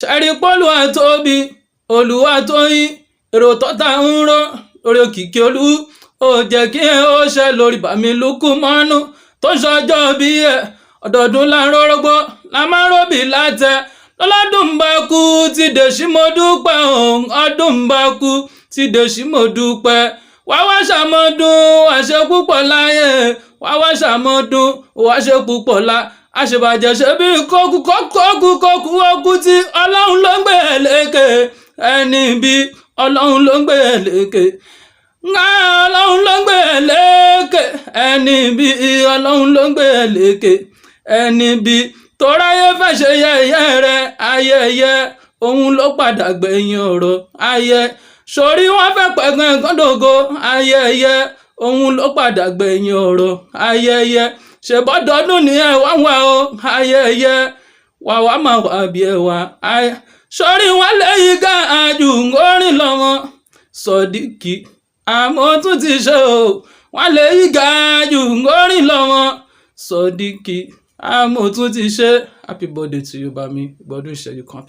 ṣẹ́rí pọ́lùwà tóbi Olúwa tóyìn èrò tọ́ta ń rọ́ lórí òkìkí olú ó jẹ́ kí ẹ ó ṣe lórí bàmí Lúkúmọ́nù tó ṣọjọ́ bí ẹ ọdọọdún láàárọ̀ rọ́gbọ́ la máa ń rọ́bì látẹ lọ́lọ́dún bá kú ti dèṣí mo dúpẹ́ òun ọdún bá kú ti dèṣí mo dúpẹ́ wá wá ṣàmọ́dún wá ṣe púpọ̀ láyé wá wá ṣàmọ́dún wá ṣe púpọ̀ àṣebàjẹ́ ṣe bí kókú tí ọlọ́run ló ń gbé ẹ̀ lékè ẹni bí ọlọ́run ló ń gbé ẹ̀ lékè ọlọ́run ló ń gbé ẹ̀ lékè ẹni bí ọlọ́run ló ń gbé ẹ̀ lékè ẹni bí toráyé fẹ́ ṣe yẹ̀yẹ́ rẹ̀ ayẹyẹ òun ló padà gbẹ̀yìn ọ̀rọ̀ ayẹ sórí wọn fẹ́ pẹ̀gàn ẹ̀gọ́dọ̀gọ́ ayẹyẹ òun ló padà gbẹ̀yìn ọ̀rọ̀ ayẹyẹ ṣèbọ́dọọdún ní ẹ̀wá wà ó ayẹyẹ wà wá máa wà bí ẹwà sórí wọn lẹ́yìn gáàjù orin lọ́wọ́ Sodiq àmọ́ tún ti ṣe o wọn lẹ́yìn gáàjù orin lọ́wọ́ Sodiq àmọ́ tún ti ṣe happy birthday to you bá mi gbọ́dún ìṣẹ́jú kan.